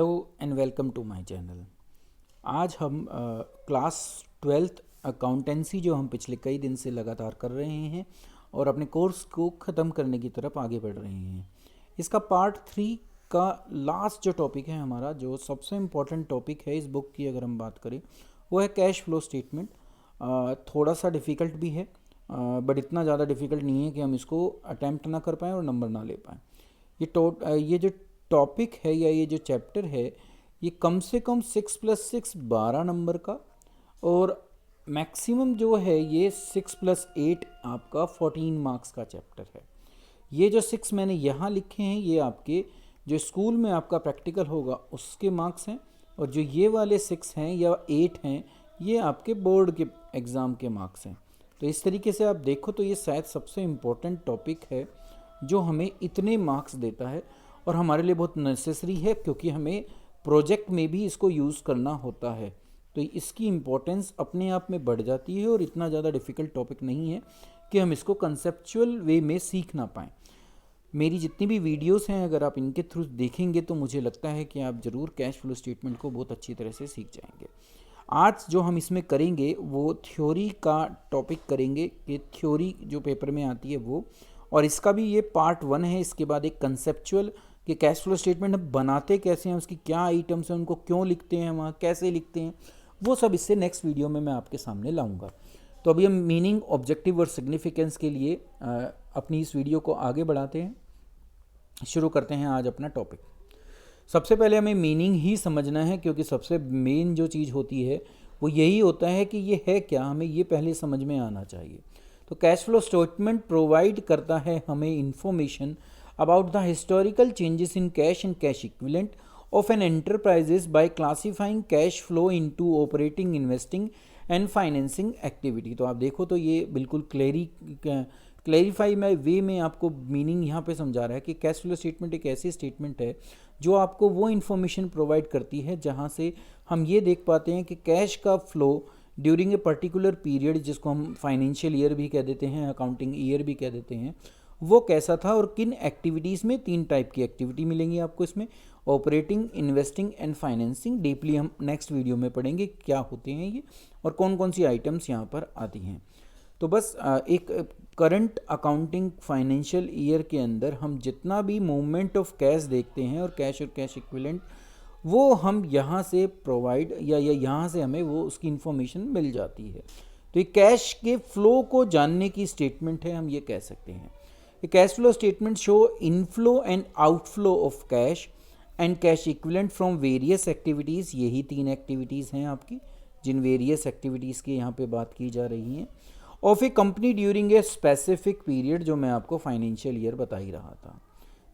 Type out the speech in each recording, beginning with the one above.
Hello and welcome to my channel. आज हम class 12th accountancy जो हम पिछले कई दिन से लगातार कर रहे हैं और अपने कोर्स को ख़त्म करने की तरफ आगे बढ़ रहे हैं। इसका पार्ट 3 का लास्ट जो टॉपिक है हमारा, जो सबसे इम्पोर्टेंट टॉपिक है इस बुक की अगर हम बात करें, वो है कैश फ्लो स्टेटमेंट। थोड़ा सा डिफ़िकल्ट भी है, बट इतना ज़्यादा डिफ़िकल्ट नहीं है कि हम इसको अटैम्प्ट ना कर पाएँ और नंबर ना ले पाएँ। ये जो टॉपिक है या ये जो चैप्टर है, ये कम से कम 6+6 12 नंबर का, और मैक्सिमम जो है ये 6+8 आपका 14 मार्क्स का चैप्टर है। ये जो 6 मैंने यहाँ लिखे हैं ये आपके जो स्कूल में आपका प्रैक्टिकल होगा उसके मार्क्स हैं, और जो ये वाले 6 हैं या 8 हैं ये आपके बोर्ड के एग्ज़ाम के मार्क्स हैं। तो इस तरीके से आप देखो तो ये शायद सबसे इम्पोर्टेंट टॉपिक है जो हमें इतने मार्क्स देता है, और हमारे लिए बहुत नेसेसरी है क्योंकि हमें प्रोजेक्ट में भी इसको यूज़ करना होता है। तो इसकी इम्पोर्टेंस अपने आप में बढ़ जाती है, और इतना ज़्यादा डिफ़िकल्ट टॉपिक नहीं है कि हम इसको कंसेप्चुअल वे में सीख ना पाएँ। मेरी जितनी भी वीडियोस हैं अगर आप इनके थ्रू देखेंगे तो मुझे लगता है कि आप ज़रूर कैश फ्लो स्टेटमेंट को बहुत अच्छी तरह से सीख जाएंगे। आज जो हम इसमें करेंगे वो थ्योरी का टॉपिक करेंगे कि थ्योरी जो पेपर में आती है वो, और इसका भी ये पार्ट 1 है। इसके बाद एक कंसेप्चुअल कि कैश फ्लो स्टेटमेंट हम बनाते कैसे हैं, उसकी क्या आइटम्स हैं, उनको क्यों लिखते हैं, वहाँ कैसे लिखते हैं, वो सब इससे नेक्स्ट वीडियो में मैं आपके सामने लाऊंगा। तो अभी हम मीनिंग, ऑब्जेक्टिव और सिग्निफिकेंस के लिए अपनी इस वीडियो को आगे बढ़ाते हैं। शुरू करते हैं आज अपना टॉपिक। सबसे पहले हमें मीनिंग ही समझना है, क्योंकि सबसे मेन जो चीज़ होती है वो यही होता है कि ये है क्या, हमें ये पहले समझ में आना चाहिए। तो कैश फ्लो स्टेटमेंट प्रोवाइड करता है हमें information about the historical changes in cash and cash equivalent of an enterprises by classifying cash flow into operating, investing and financing activity. तो आप देखो तो ये बिल्कुल क्लैरिफाई में वे में आपको मीनिंग यहाँ पे समझा रहा है कि कैश फ्लो स्टेटमेंट एक ऐसी स्टेटमेंट है जो आपको वो इन्फॉर्मेशन प्रोवाइड करती है जहाँ से हम ये देख पाते हैं कि कैश का flow during a particular period, जिसको हम फाइनेंशियल ईयर भी कह देते हैं, अकाउंटिंग ईयर भी कह देते हैं, वो कैसा था और किन एक्टिविटीज़ में। 3 टाइप की एक्टिविटी मिलेंगी आपको इसमें, operating, investing and financing. Deeply हम नेक्स्ट वीडियो में पढ़ेंगे क्या होते हैं ये और कौन कौन सी आइटम्स यहाँ पर आती हैं। तो बस एक करंट अकाउंटिंग फाइनेंशियल ईयर के अंदर हम जितना भी मूवमेंट ऑफ कैश देखते हैं और कैश इक्विवेलेंट, वो हम यहाँ से प्रोवाइड या यहाँ से हमें वो उसकी इन्फॉर्मेशन मिल जाती है। तो ये कैश के फ्लो को जानने की स्टेटमेंट है, हम ये कह सकते हैं। ये cash flow statement show inflow and outflow of cash and cash equivalent from various activities. यही 3 एक्टिविटीज़ हैं आपकी, जिन वेरियस एक्टिविटीज़ की यहाँ पे बात की जा रही हैं, of A company during a specific period, जो मैं आपको फाइनेंशियल ईयर बता ही रहा था।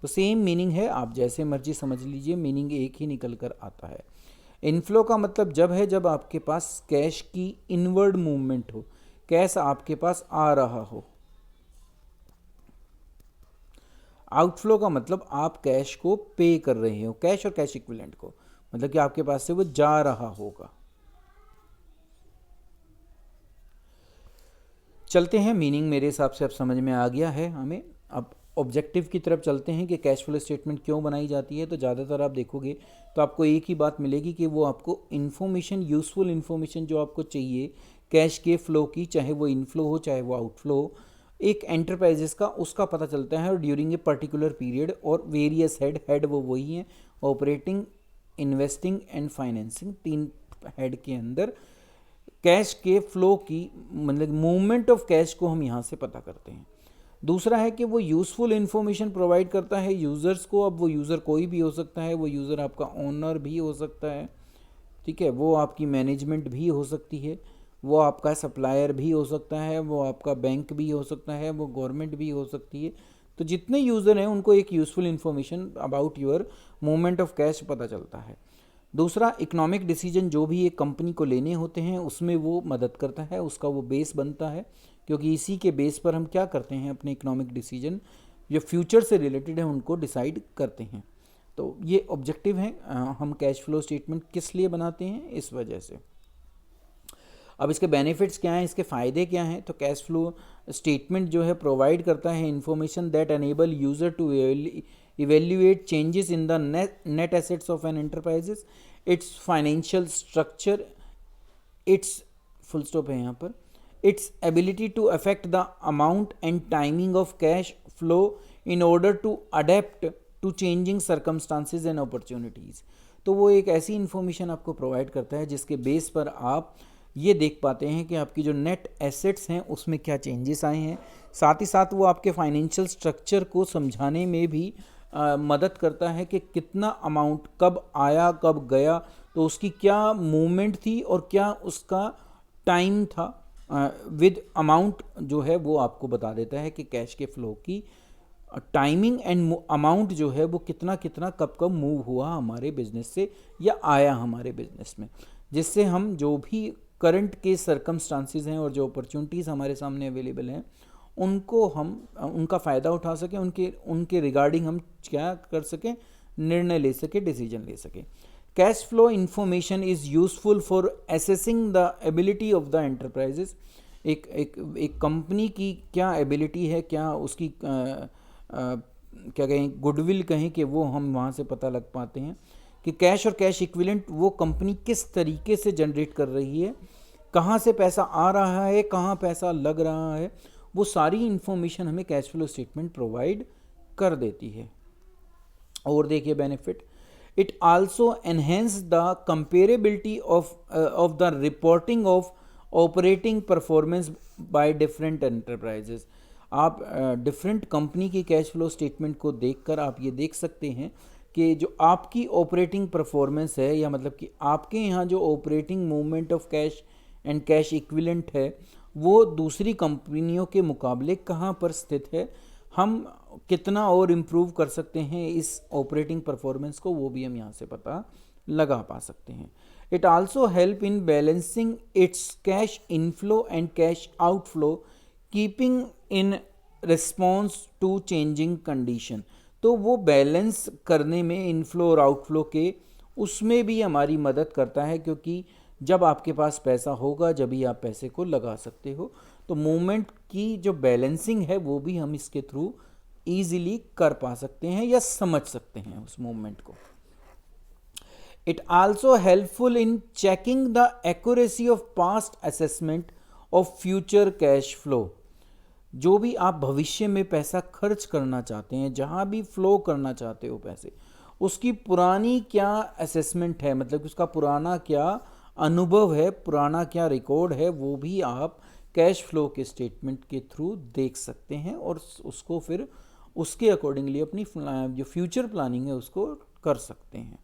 तो सेम मीनिंग है, आप जैसे मर्जी समझ लीजिए, मीनिंग एक ही निकल कर आता है। इनफ्लो का मतलब जब है जब आपके पास कैश की इनवर्ड मूवमेंट हो, कैश आपके पास आ रहा हो। आउटफ्लो का मतलब आप कैश को पे कर रहे हो, कैश और कैश इक्विवेलेंट को, मतलब कि आपके पास से वो जा रहा होगा। चलते हैं, मीनिंग मेरे हिसाब से अब समझ में आ गया है हमें। अब ऑब्जेक्टिव की तरफ चलते हैं कि कैश फ्लो स्टेटमेंट क्यों बनाई जाती है। तो ज़्यादातर आप देखोगे तो आपको एक ही बात मिलेगी कि वो आपको इन्फॉर्मेशन, यूज़फुल इन्फॉर्मेशन जो आपको चाहिए कैश के फ्लो की, चाहे वो इनफ्लो हो चाहे वो आउटफ्लो हो, एक एंटरप्राइजेस का उसका पता चलता है, और ड्यूरिंग ए पर्टिकुलर पीरियड, और वेरियस हेड वो वही हैं, operating, investing and financing. 3 head के अंदर कैश के फ्लो की, मतलब मूवमेंट ऑफ कैश को हम यहाँ से पता करते हैं। दूसरा है कि वो यूज़फुल इन्फॉर्मेशन प्रोवाइड करता है यूज़र्स को। अब वो यूज़र कोई भी हो सकता है, वो यूज़र आपका ओनर भी हो सकता है, ठीक है, वो आपकी मैनेजमेंट भी हो सकती है, वो आपका सप्लायर भी हो सकता है, वो आपका बैंक भी हो सकता है, वो गवर्नमेंट भी हो सकती है। तो जितने यूज़र हैं उनको एक useful information about your movement of cash पता चलता है। दूसरा, इकोनॉमिक डिसीजन जो भी एक कंपनी को लेने होते हैं उसमें वो मदद करता है, उसका वो बेस बनता है, क्योंकि इसी के बेस पर हम क्या करते हैं, अपने इकोनॉमिक डिसीजन जो फ्यूचर से रिलेटेड है उनको डिसाइड करते हैं। तो ये ऑब्जेक्टिव है, हम कैश फ्लो स्टेटमेंट किस लिए बनाते हैं, इस वजह से। अब इसके बेनिफिट्स क्या हैं, इसके फ़ायदे क्या हैं। तो कैश फ्लो स्टेटमेंट जो है प्रोवाइड करता है information that enable user to evaluate changes in the net assets of an enterprises, its financial structure, its full stop है यहाँ पर, its ability to affect the amount and timing of cash flow in order to adapt to changing circumstances and opportunities। तो वो एक ऐसी information आपको provide करता है जिसके बेस पर आप ये देख पाते हैं कि आपकी जो नेट एसेट्स हैं उसमें क्या चेंजेस आए हैं। साथ ही साथ वो आपके फाइनेंशियल स्ट्रक्चर को समझाने में भी मदद करता है कि कितना अमाउंट कब आया कब गया, तो उसकी क्या मूवमेंट थी और क्या उसका टाइम था। विद अमाउंट जो है वो आपको बता देता है कि कैश के फ्लो की टाइमिंग एंड अमाउंट जो है वो कितना कितना कब कब मूव हुआ हमारे बिजनेस से या आया हमारे बिजनेस में, जिससे हम जो भी करंट के सर्कमस्टांसिस हैं और जो अपॉर्चुनिटीज़ हमारे सामने अवेलेबल हैं उनको हम उनका फ़ायदा उठा सकें, उनके रिगार्डिंग हम क्या कर सकें, निर्णय ले सकें, डिसीजन ले सकें। Cash flow information is useful for assessing the ability of the enterprises. एक कंपनी की क्या एबिलिटी है, क्या उसकी क्या कहें गुडविल कहें कि वो हम वहाँ से पता लग पाते हैं कि कैश और कैश इक्विवेलेंट वो कंपनी किस तरीके से जनरेट कर रही है, कहाँ से पैसा आ रहा है, कहाँ पैसा लग रहा है, वो सारी इन्फॉर्मेशन हमें कैश फ्लो स्टेटमेंट प्रोवाइड कर देती है। और देखिए benefit, it also enhance the comparability of the reporting of operating performance by different enterprises. आप डिफरेंट कंपनी की कैश फ्लो स्टेटमेंट को देखकर आप ये देख सकते हैं कि जो आपकी ऑपरेटिंग परफॉर्मेंस है, या मतलब कि आपके यहाँ जो operating movement of cash and cash equivalent है वो दूसरी कंपनियों के मुकाबले कहाँ पर स्थित है, हम कितना और इम्प्रूव कर सकते हैं इस ऑपरेटिंग परफॉर्मेंस को, वो भी हम यहाँ से पता लगा पा सकते हैं। It also help in balancing its cash inflow and cash outflow, keeping in response to changing condition. तो वो बैलेंस करने में इनफ्लो और आउटफ्लो के उसमें भी हमारी मदद करता है, क्योंकि जब आपके पास पैसा होगा जब ही आप पैसे को लगा सकते हो। तो मूवमेंट की जो बैलेंसिंग है वो भी हम इसके थ्रू ईजिली कर पा सकते हैं या समझ सकते हैं उस मूवमेंट को। It also helpful in checking the accuracy of past assessment of future cash flow. जो भी आप भविष्य में पैसा खर्च करना चाहते हैं, जहाँ भी फ्लो करना चाहते हो पैसे, उसकी पुरानी क्या असेसमेंट है, मतलब कि उसका पुराना क्या अनुभव है, पुराना क्या रिकॉर्ड है, वो भी आप कैश फ्लो के स्टेटमेंट के थ्रू देख सकते हैं और उसको फिर उसके अकॉर्डिंगली अपनी जो फ्यूचर प्लानिंग है उसको कर सकते हैं।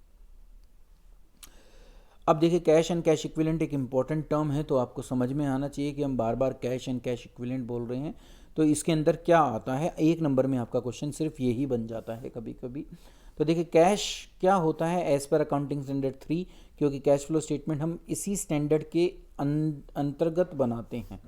अब देखिए, कैश एंड कैश इक्विवेलेंट एक इम्पॉर्टेंट टर्म है, तो आपको समझ में आना चाहिए कि हम बार बार कैश एंड कैश इक्विवेलेंट बोल रहे हैं तो इसके अंदर क्या आता है। एक नंबर में आपका क्वेश्चन सिर्फ यही बन जाता है कभी कभी। तो देखिए, कैश क्या होता है एज पर अकाउंटिंग स्टैंडर्ड 3, क्योंकि कैश फ्लो स्टेटमेंट हम इसी स्टैंडर्ड के अंतर्गत बनाते हैं।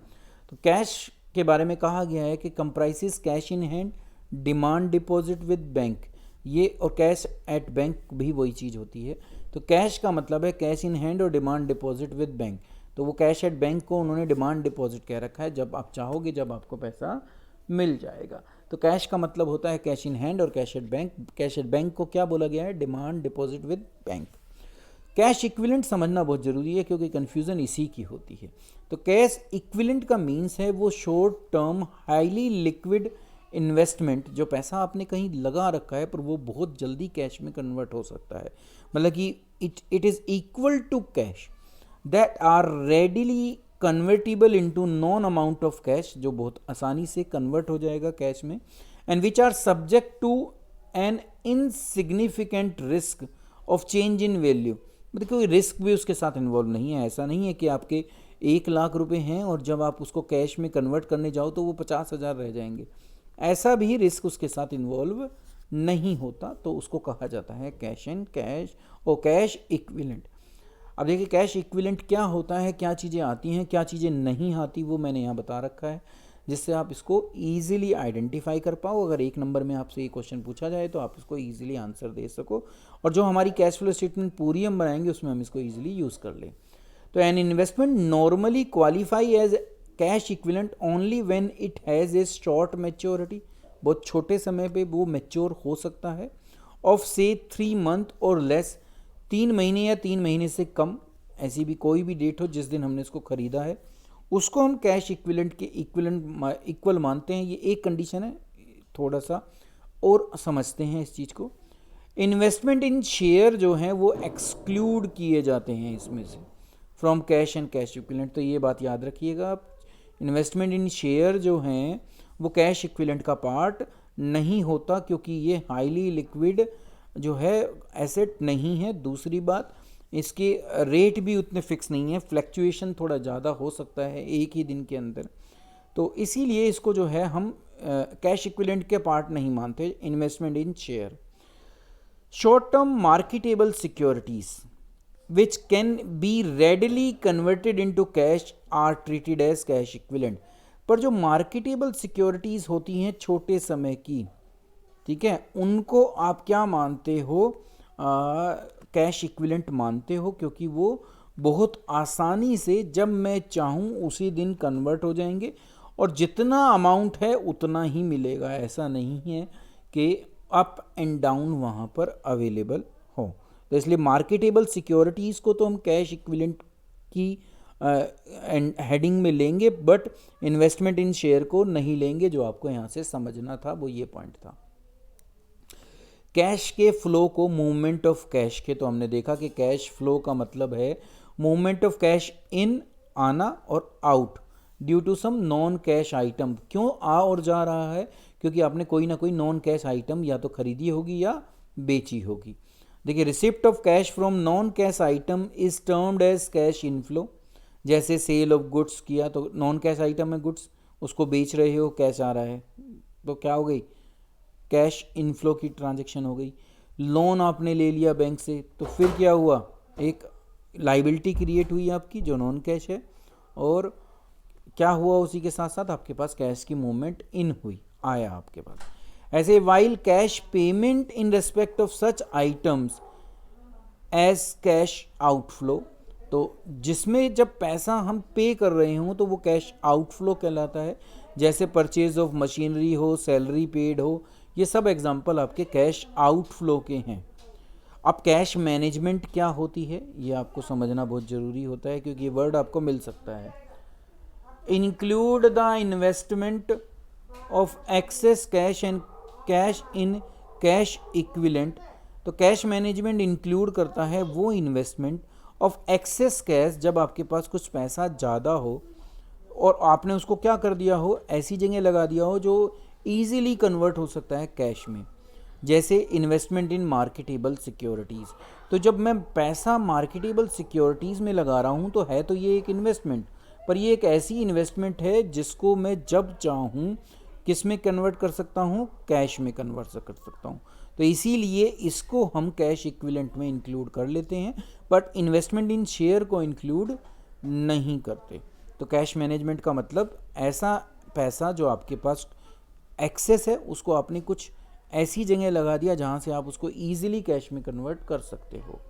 तो कैश के बारे में कहा गया है कि comprises cash in hand, demand deposit with bank, ये और कैश एट बैंक भी वही चीज़ होती है। तो कैश का मतलब है कैश इन हैंड और डिमांड डिपॉजिट विद बैंक। तो वो कैश एट बैंक को उन्होंने डिमांड डिपॉजिट कह रखा है, जब आप चाहोगे जब आपको पैसा मिल जाएगा। तो कैश का मतलब होता है कैश इन हैंड और cash at bank. Cash at bank को क्या बोला गया है, demand deposit with bank. Cash equivalent समझना बहुत ज़रूरी है क्योंकि कन्फ्यूज़न इसी की होती है। तो कैश इक्विवेलेंट का मीन्स है वो short term highly liquid investment, जो पैसा आपने कहीं लगा रखा है पर वो बहुत जल्दी कैश में कन्वर्ट हो सकता है। मतलब कि it is equal to cash that are readily convertible into known amount of cash, जो बहुत आसानी से कन्वर्ट हो जाएगा कैश में, and which are subject to an insignificant risk of change in value. मतलब कोई रिस्क भी उसके साथ इन्वॉल्व नहीं है। ऐसा नहीं है कि आपके 1 लाख रुपए हैं और जब आप उसको कैश में कन्वर्ट करने जाओ तो वो 50,000 रह जाएंगे। ऐसा भी रिस्क उसके साथ इन्वॉल्व नहीं होता, तो उसको कहा जाता है कैश एंड कैश और कैश इक्विवेलेंट। अब देखिए, कैश इक्विवेलेंट क्या होता है, क्या चीज़ें आती हैं, क्या चीज़ें नहीं आती, वो मैंने यहाँ बता रखा है, जिससे आप इसको ईजिली आइडेंटिफाई कर पाओ। अगर 1 नंबर में आपसे ये क्वेश्चन पूछा जाए तो आप इसको ईजिली आंसर दे सको, और जो हमारी कैश फ्लो स्टेटमेंट पूरी हम बनाएंगे उसमें हम इसको ईजिली यूज़ कर लें। तो an investment normally qualify as cash equivalent only when it has a short maturity. बहुत छोटे समय पे वो मैच्योर हो सकता है, ऑफ से 3 मंथ और लेस, 3 महीने या 3 महीने से कम, ऐसी भी कोई भी डेट हो जिस दिन हमने इसको ख़रीदा है, उसको हम कैश इक्विवेलेंट के इक्वल मानते हैं। ये एक कंडीशन है, थोड़ा सा और समझते हैं इस चीज़ को। इन्वेस्टमेंट इन शेयर जो हैं वो एक्सक्लूड किए जाते हैं इसमें से, from cash and cash equivalent. तो ये बात याद रखिएगा आप, इन्वेस्टमेंट इन शेयर जो हैं वो कैश इक्विवेलेंट का पार्ट नहीं होता, क्योंकि ये हाईली लिक्विड जो है एसेट नहीं है। दूसरी बात, इसके रेट भी उतने फिक्स नहीं है, फ्लैक्चुएशन थोड़ा ज़्यादा हो सकता है एक ही दिन के अंदर, तो इसीलिए इसको जो है हम कैश इक्विवेलेंट के पार्ट नहीं मानते। Investment in share, short term marketable securities which can be readily converted into cash are treated as cash equivalent। पर जो मार्केटेबल सिक्योरिटीज़ होती हैं छोटे समय की, ठीक है, उनको आप क्या मानते हो, कैश इक्विवेलेंट मानते हो, क्योंकि वो बहुत आसानी से जब मैं चाहूँ उसी दिन कन्वर्ट हो जाएंगे और जितना अमाउंट है उतना ही मिलेगा। ऐसा नहीं है कि अप एंड डाउन वहाँ पर अवेलेबल हो। तो इसलिए मार्केटेबल सिक्योरिटीज़ को तो हम कैश इक्विवेलेंट की हेडिंग में लेंगे, बट इन्वेस्टमेंट इन शेयर को नहीं लेंगे। जो आपको यहाँ से समझना था वो ये पॉइंट था। कैश के फ्लो को मूवमेंट ऑफ कैश के, तो हमने देखा कि कैश फ्लो का मतलब है मूवमेंट ऑफ कैश इन, आना और out, due to some non cash item. क्यों आ और जा रहा है? क्योंकि आपने कोई ना कोई नॉन कैश आइटम या तो खरीदी होगी या बेची होगी। देखिए, receipt of cash from non cash item is termed as cash inflow. जैसे सेल ऑफ गुड्स किया तो नॉन कैश आइटम है गुड्स, उसको बेच रहे हो, कैश आ रहा है, तो क्या हो गई, कैश इनफ्लो की ट्रांजैक्शन हो गई। लोन आपने ले लिया बैंक से, तो फिर क्या हुआ, एक लाइबिलिटी क्रिएट हुई आपकी जो नॉन कैश है, और क्या हुआ उसी के साथ साथ आपके पास कैश की मूवमेंट इन हुई, आया आपके पास। ऐसे while cash payment in respect of such items as cash outflow, तो जिसमें जब पैसा हम पे कर रहे हों तो वो कैश आउटफ्लो कहलाता है। जैसे परचेज ऑफ मशीनरी हो, सैलरी पेड हो, ये सब एग्जांपल आपके कैश आउटफ्लो के हैं। अब कैश मैनेजमेंट क्या होती है ये आपको समझना बहुत ज़रूरी होता है, क्योंकि ये वर्ड आपको मिल सकता है। Include the investment of access cash and cash in cash equivalent. तो कैश मैनेजमेंट इंक्लूड करता है वो इन्वेस्टमेंट ऑफ एक्सेस कैश, जब आपके पास कुछ पैसा ज़्यादा हो और आपने उसको क्या कर दिया हो, ऐसी जगह लगा दिया हो जो ईजिली कन्वर्ट हो सकता है कैश में। जैसे इन्वेस्टमेंट इन मार्केटेबल सिक्योरिटीज़, तो जब मैं पैसा मार्केटेबल सिक्योरिटीज़ में लगा रहा हूँ तो है तो ये एक इन्वेस्टमेंट, पर ये एक ऐसी इन्वेस्टमेंट है जिसको मैं जब चाहूँ किस में कन्वर्ट कर सकता हूँ, कैश में कन्वर्ट कर सकता हूँ। तो इसीलिए इसको हम कैश इक्विवेलेंट में इंक्लूड कर लेते हैं, बट इन्वेस्टमेंट इन शेयर को इंक्लूड नहीं करते। तो कैश मैनेजमेंट का मतलब ऐसा पैसा जो आपके पास एक्सेस है उसको आपने कुछ ऐसी जगह लगा दिया जहाँ से आप उसको ईजिली कैश में कन्वर्ट कर सकते हो,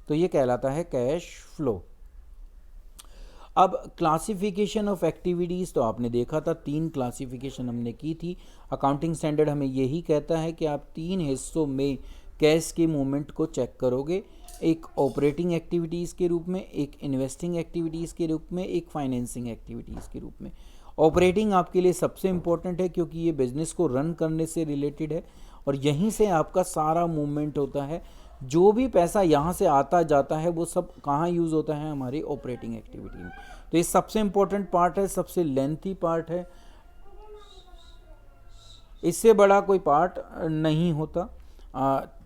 तो ये कहलाता है कैश फ्लो। अब क्लासिफिकेशन ऑफ एक्टिविटीज़, तो आपने देखा था 3 क्लासिफिकेशन हमने की थी। अकाउंटिंग स्टैंडर्ड हमें यही कहता है कि आप 3 हिस्सों में कैश के मूवमेंट को चेक करोगे, एक ऑपरेटिंग एक्टिविटीज़ के रूप में, एक इन्वेस्टिंग एक्टिविटीज़ के रूप में, एक फाइनेंसिंग एक्टिविटीज़ के रूप में। ऑपरेटिंग आपके लिए सबसे इम्पोर्टेंट है क्योंकि ये बिजनेस को रन करने से रिलेटेड है और यहीं से आपका सारा मूवमेंट होता है। जो भी पैसा यहाँ से आता जाता है वो सब कहाँ यूज़ होता है, हमारी ऑपरेटिंग एक्टिविटी में। तो ये सबसे इम्पोर्टेंट पार्ट है, सबसे लेंथी पार्ट है, इससे बड़ा कोई पार्ट नहीं होता।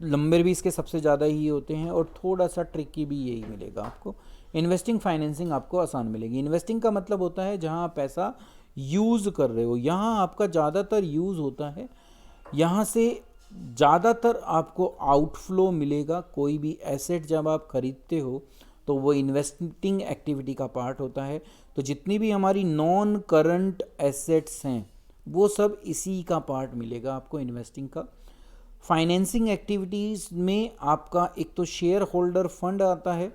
लंबे भी इसके सबसे ज़्यादा ही होते हैं और थोड़ा सा ट्रिकी भी यही मिलेगा आपको। इन्वेस्टिंग फाइनेंसिंग आपको आसान मिलेगी। इन्वेस्टिंग का मतलब होता है जहाँ आप पैसा यूज़ कर रहे हो, यहाँ आपका ज़्यादातर यूज़ होता है, यहाँ से ज़्यादातर आपको आउटफ्लो मिलेगा। कोई भी एसेट जब आप खरीदते हो तो वो इन्वेस्टिंग एक्टिविटी का पार्ट होता है। तो जितनी भी हमारी नॉन करंट एसेट्स हैं वो सब इसी का पार्ट मिलेगा आपको, इन्वेस्टिंग का। फाइनेंसिंग एक्टिविटीज़ में आपका एक तो शेयर होल्डर फंड आता है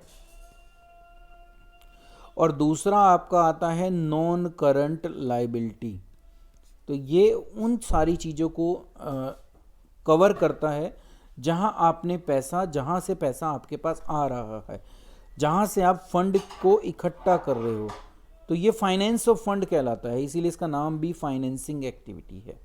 और दूसरा आपका आता है नॉन करंट लायबिलिटी। तो ये उन सारी चीज़ों को कवर करता है जहां आपने पैसा, जहां से पैसा आपके पास आ रहा है, जहां से आप फंड को इकट्ठा कर रहे हो, तो ये फाइनेंस ऑफ फंड कहलाता है, इसीलिए इसका नाम भी फाइनेंसिंग एक्टिविटी है।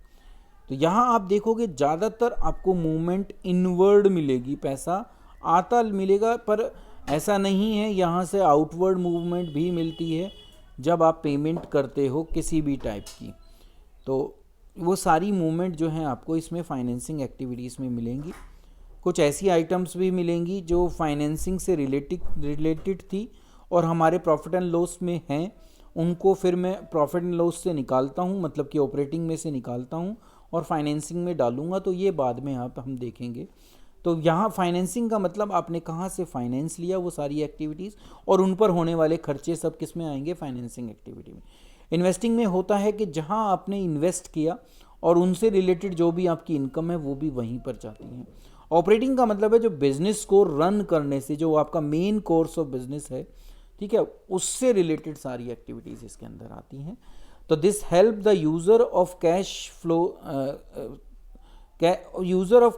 तो यहाँ आप देखोगे ज़्यादातर आपको मूवमेंट इनवर्ड मिलेगी, पैसा आता मिलेगा, पर ऐसा नहीं है, यहाँ से आउटवर्ड मूवमेंट भी मिलती है जब आप पेमेंट करते हो किसी भी टाइप की। तो वो सारी मूवमेंट जो हैं आपको इसमें फाइनेंसिंग एक्टिविटीज़ में मिलेंगी। कुछ ऐसी आइटम्स भी मिलेंगी जो फाइनेंसिंग से रिलेटेड थी और हमारे प्रॉफिट एंड लॉस में हैं, उनको फिर मैं प्रॉफिट एंड लॉस से निकालता हूँ, मतलब कि ऑपरेटिंग में से निकालता हूँ और फाइनेंसिंग में डालूंगा, तो ये बाद में आप हम देखेंगे। तो यहाँ फाइनेंसिंग का मतलब आपने कहाँ से फाइनेंस लिया, वो सारी एक्टिविटीज़ और उन पर होने वाले खर्चे सब किस में आएंगे, फाइनेंसिंग एक्टिविटी में। इन्वेस्टिंग में होता है कि जहाँ आपने इन्वेस्ट किया और उनसे रिलेटेड जो भी आपकी इनकम है वो भी वहीं पर जाती है। ऑपरेटिंग का मतलब है जो बिजनेस को रन करने से, जो आपका मेन कोर्स ऑफ बिजनेस है, ठीक है, उससे रिलेटेड सारी एक्टिविटीज़ इसके अंदर आती हैं। तो this help the user of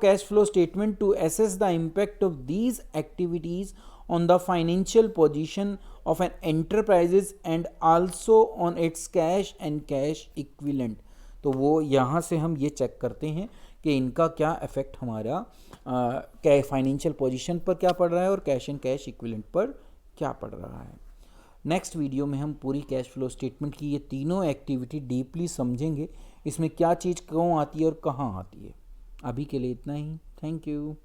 cash flow statement to assess the impact of these activities on the financial position of an enterprises and also on its cash and cash equivalent। तो वो यहाँ से हम ये चेक करते हैं कि इनका क्या इफेक्ट हमारा फाइनेंशियल पोजीशन पर क्या पड़ रहा है और कैश एंड कैश इक्विवेलेंट पर क्या पड़ रहा है। नेक्स्ट वीडियो में हम पूरी कैश फ्लो स्टेटमेंट की ये तीनों एक्टिविटी डीपली समझेंगे, इसमें क्या चीज़ क्यों आती है और कहाँ आती है। अभी के लिए इतना ही, थैंक यू।